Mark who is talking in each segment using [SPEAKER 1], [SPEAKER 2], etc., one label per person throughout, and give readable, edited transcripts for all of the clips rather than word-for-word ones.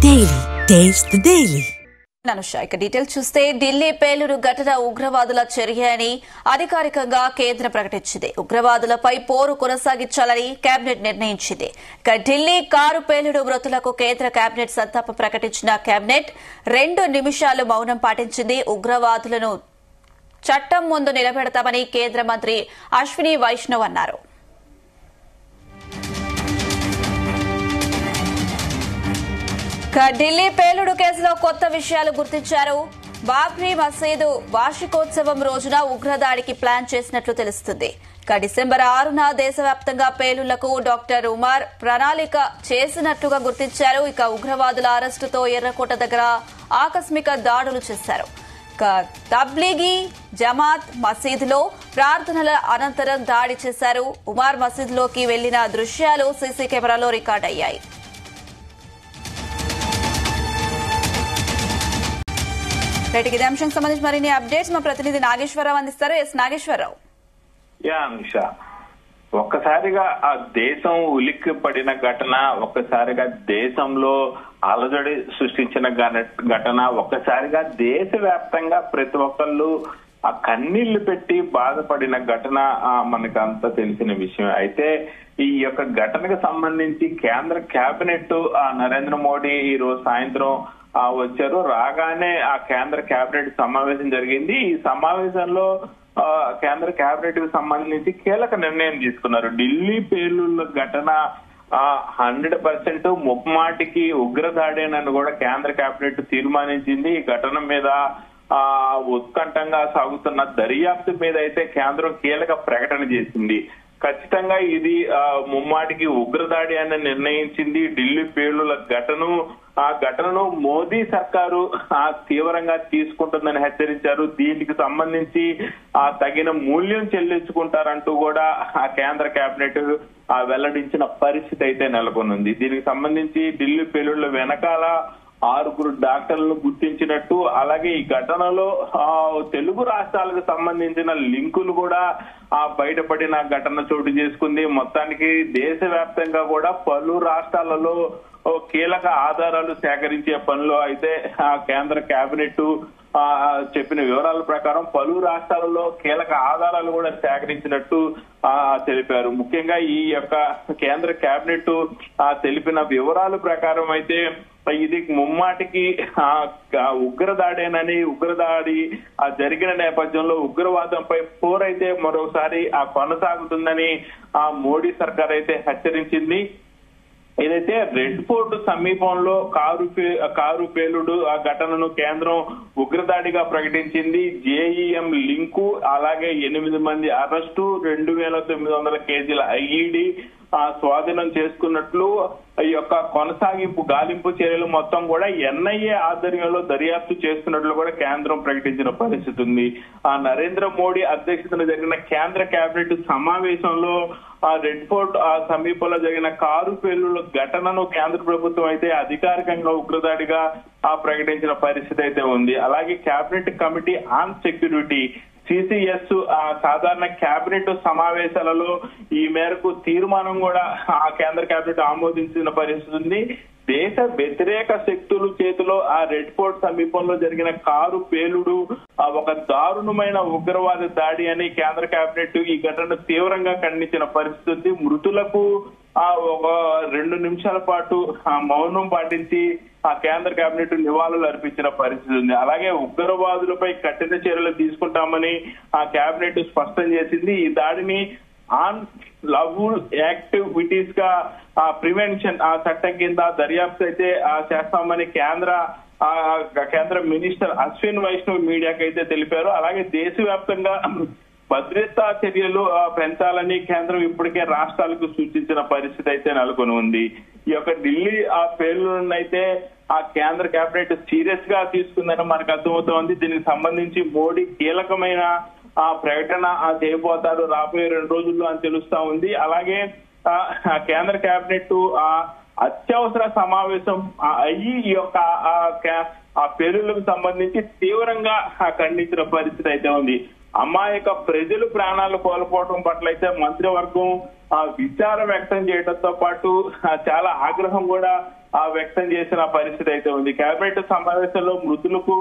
[SPEAKER 1] Daily. Taste the Daily.
[SPEAKER 2] ఇక details చూస్తే ఢిల్లీ పేలుడు ఘటన ఉగ్రవాదుల చర్య అని అధికారికంగా కేంద్రం ప్రకటించింది. ఉగ్రవాదులపై పోరు కొనసాగించాలని కేబినెట్ నిర్ణయించింది. ఇక ఢిల్లీ కారు పేలుడు మృతులకు కేంద్ర కేబినెట్ సంతాపం ప్రకటించిన కేబినెట్ 2 నిమిషాలు మౌనం పాటించింది. ఉగ్రవాదులను చట్టం ముందు నిలబెడతామని కేంద్ర మంత్రి అశ్విని వైష్ణవ్ అన్నారు. ఢిల్లీ పేలుడు కేసులో కొత్త విషయాలు గుర్తించారు. బాబ్రీ మసీదు వార్షికోత్సవం రోజున ఉగ్రదాడికి ప్లాన్ చేసినట్లు తెలుస్తుంది. డిసెంబర్ 6న దేశవ్యాప్తంగా పేలుళ్లకు డాక్టర్ ఉమర్ ప్రణాళిక చేసినట్లుగా గుర్తించారు. ఉగ్రవాదుల అరెస్టుతో ఎర్రకోట దగ్గర ఆకస్మిక దాడులు చేశారు. తబ్లీగీ జమాత్ మసీదులో ప్రార్థనల అనంతరం దాడి చేశారు. ఉమర్ మసీదులోకి వెళ్లిన దృశ్యాలు సీసీ కెమెరాలో రికార్డయ్యాయి. ఇదే అంశానికి సంబంధించి మరిన్ని అప్డేట్స్ మా ప్రతినిధి నాగేశ్వరరావు అందిస్తారు. నాగేశ్వరరావు.
[SPEAKER 3] ఒక్కసారిగా ఆ దేశం ఉలిక్కి పడిన ఘటన, ఒక్కసారిగా దేశంలో అలజడి సృష్టించిన ఘటన, ఒక్కసారిగా దేశవ్యాప్తంగా ప్రతి ఒక్కళ్ళు ఆ కన్నీళ్లు పెట్టి బాధపడిన ఘటన మనకు అంతా తెలిసిన విషయం. అయితే ఈ యొక్క ఘటనకు సంబంధించి కేంద్ర కేబినెట్ నరేంద్ర మోడీ ఈ రోజు సాయంత్రం వచ్చారు. రాగానే ఆ కేంద్ర కేబినెట్ సమావేశం జరిగింది. ఈ సమావేశంలో కేంద్ర కేబినెట్ కు సంబంధించి కీలక నిర్ణయం తీసుకున్నారు. ఢిల్లీ పేలుళ్ల ఘటన 100% ముమ్మాటికి ఉగ్రదాడేనని కూడా కేంద్ర కేబినెట్ తీర్మానించింది. ఈ ఘటన మీద ఉత్కంఠంగా సాగుతున్న దర్యాప్తు మీద అయితే కేంద్రం కీలక ప్రకటన చేసింది. ఖచ్చితంగా ఇది ముమ్మాటికి ఉగ్రదాడి అని నిర్ణయించింది. ఢిల్లీ పేలుళ్ల ఘటనను మోదీ సర్కారు తీవ్రంగా తీసుకుంటుందని హెచ్చరించారు. దీనికి సంబంధించి తగిన మూల్యం చెల్లించుకుంటారంటూ కూడా ఆ కేంద్ర కేబినెట్ వెల్లడించిన పరిస్థితి అయితే నెలకొనుంది. దీనికి సంబంధించి ఢిల్లీ పేలుళ్ల వెనకాల 6 డాక్టర్లను గుర్తించినట్టు, అలాగే ఈ ఘటనలో తెలుగు రాష్ట్రాలకు సంబంధించిన లింకులు కూడా బయటపడిన ఘటన చోటు చేసుకుంది. మొత్తానికి దేశవ్యాప్తంగా కూడా పలు రాష్ట్రాలలో కీలక ఆధారాలు సేకరించే పనిలో అయితే కేంద్ర కేబినెట్ చెప్పిన వివరాల ప్రకారం పలు రాష్ట్రాలలో కీలక ఆధారాలు కూడా సేకరించినట్టు తెలిపారు. ముఖ్యంగా ఈ యొక్క కేంద్ర కేబినెట్ తెలిపిన వివరాల ప్రకారం అయితే ఇది ముమ్మాటికి ఉగ్రదాడేనని, ఉగ్రదాడి జరిగిన నేపథ్యంలో ఉగ్రవాదంపై పోరైతే మరోసారి కొనసాగుతుందని మోడీ సర్కార్ అయితే హెచ్చరించింది. ఏదైతే రెడ్ ఫోర్ట్ సమీపంలో కారు పేలుడు ఘటనను కేంద్రం ఉగ్రదాడిగా ప్రకటించింది. జేఈఎం లింకు, అలాగే 8 మంది అరెస్టు, 2900 కేజీల ఐఈడి స్వాధీనం చేసుకున్నట్లు, ఈ యొక్క కొనసాగింపు గాలింపు చర్యలు మొత్తం కూడా ఎన్ఐఏ ఆధ్వర్యంలో దర్యాప్తు చేస్తున్నట్లు కూడా కేంద్రం ప్రకటించిన పరిస్థితి ఉంది. నరేంద్ర మోడీ అధ్యక్షతన జరిగిన కేంద్ర కేబినెట్ సమావేశంలో రెడ్ ఫోర్ట్ సమీపంలో జరిగిన కారు పేలుళ్ల ఘటనను కేంద్ర ప్రభుత్వం అయితే అధికారికంగా ఉగ్రదాడిగా ప్రకటించిన పరిస్థితి అయితే ఉంది. అలాగే cabinet committee on security CCS సాధారణ కేబినెట్ సమావేశాలలో ఈ మేరకు తీర్మానం కూడా కేంద్ర కేబినెట్ ఆమోదించిన పరిస్థితి ఉంది. దేశ వ్యతిరేక శక్తుల చేతిలో రెడ్ ఫోర్ట్ సమీపంలో జరిగిన కారు పేలుడు ఒక దారుణమైన ఉగ్రవాద దాడి అని కేంద్ర కేబినెట్ ఈ ఘటనను తీవ్రంగా ఖండించిన పరిస్థితి. మృతులకు ఒక 2 నిమిషాల పాటు మౌనం పాటించి కేంద్ర కేబినెట్ నివాళులు అర్పించిన పరిస్థితి ఉంది. అలాగే ఉగ్రవాదులపై కఠిన చర్యలు తీసుకుంటామని కేబినెట్ స్పష్టం చేసింది. ఈ దాడిని ఆన్ లవ్ఫుల్ యాక్టివిటీస్ గా ప్రివెన్షన్ చట్టం కింద దర్యాప్తు అయితే చేస్తామని కేంద్ర మినిస్టర్ అశ్విన్ వైష్ణవ్ మీడియాకి అయితే తెలిపారు. అలాగే దేశవ్యాప్తంగా భద్రతా చర్యలు పెంచాలని కేంద్రం ఇప్పటికే రాష్ట్రాలకు సూచించిన పరిస్థితి అయితే నెలకొని ఉంది. ఈ యొక్క ఢిల్లీ పేలుళ్లను అయితే కేంద్ర కేబినెట్ సీరియస్ గా తీసుకుందని మనకు అర్థమవుతోంది. దీనికి సంబంధించి మోడీ కీలకమైన ప్రకటన చేయబోతారు రాబోయే 2 రోజుల్లో అని తెలుస్తా ఉంది. అలాగే కేంద్ర కేబినెట్ అత్యవసర సమావేశం అయ్యి ఈ యొక్క పేలుళ్లకు సంబంధించి తీవ్రంగా ఖండించిన పరిస్థితి అయితే ఉంది. అమాయక ప్రజలు ప్రాణాలు కోల్పోవడం పట్ల అయితే మంత్రివర్గం విచారం వ్యక్తం చేయడంతో పాటు చాలా ఆగ్రహం కూడా వ్యక్తం చేసిన పరిస్థితి అయితే ఉంది. కేబినెట్ సమావేశంలో మృతులకు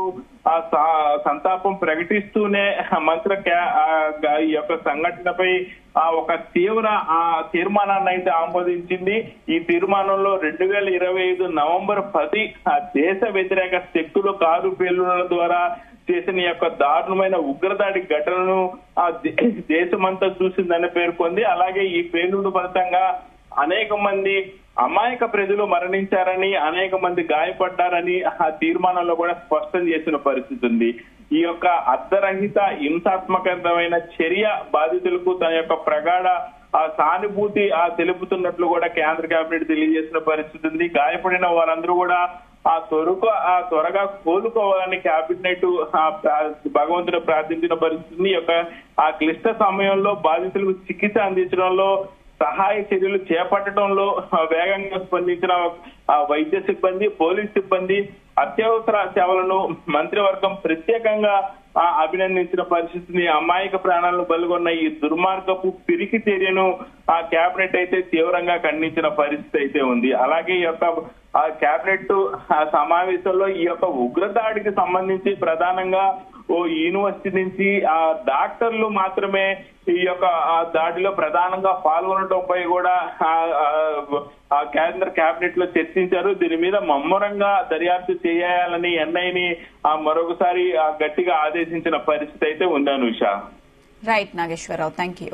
[SPEAKER 3] సంతాపం ప్రకటిస్తూనే మంత్రి ఈ యొక్క సంఘటనపై ఒక తీవ్ర తీర్మానాన్ని అయితే ఆమోదించింది. ఈ తీర్మానంలో 2025 నవంబర్ 10 దేశ వ్యతిరేక శక్తులు కారు పేలుళ్ల ద్వారా చేసిన యొక్క దారుణమైన ఉగ్రదాడి ఘటనను దేశమంతా చూసిందని పేర్కొంది. అలాగే ఈ పేలుడు ఫలితంగా అనేక మంది అమాయక ప్రజలు మరణించారని, అనేక మంది గాయపడ్డారని ఆ తీర్మానంలో కూడా స్పష్టం చేసిన పరిస్థితి ఉంది. ఈ యొక్క అర్ధరహిత హింసాత్మకమైన చర్య బాధితులకు తన యొక్క ప్రగాఢ సానుభూతి తెలుపుతున్నట్లు కూడా కేంద్ర కేబినెట్ తెలియజేసిన పరిస్థితి ఉంది. గాయపడిన వారందరూ కూడా త్వరగా కోలుకోవాలని కేబినెట్ భగవంతుడు ప్రార్థించిన పరిస్థితి. ఈ యొక్క క్లిష్ట సమయంలో బాధితులకు చికిత్స అందించడంలో, సహాయ చర్యలు చేపట్టడంలో వేగంగా స్పందించిన వైద్య సిబ్బంది, పోలీస్ సిబ్బంది, అత్యవసర సేవలను మంత్రివర్గం ప్రత్యేకంగా అభినందించిన పరిస్థితిని, అమాయక ప్రాణాలను బలిగొన్న ఈ దుర్మార్గపు పిరికి చర్యను కేబినెట్ అయితే తీవ్రంగా ఖండించిన పరిస్థితి అయితే ఉంది. అలాగే ఈ యొక్క కేబినెట్ సమావేశంలో ఈ యొక్క ఉగ్రదాడికి సంబంధించి ప్రధానంగా యూనివర్సిటీ నుంచి డాక్టర్లు మాత్రమే ఈ యొక్క దాడిలో ప్రధానంగా పాల్గొనడంపై కూడా కేంద్ర కేబినెట్ లో చర్చించారు. దీని మీద ముమ్మరంగా దర్యాప్తు చేయాలని ఎన్ఐని మరొకసారి గట్టిగా ఆదేశించిన పరిస్థితి అయితే ఉంది Anusha.
[SPEAKER 2] Right Nageswara Rao, thank you.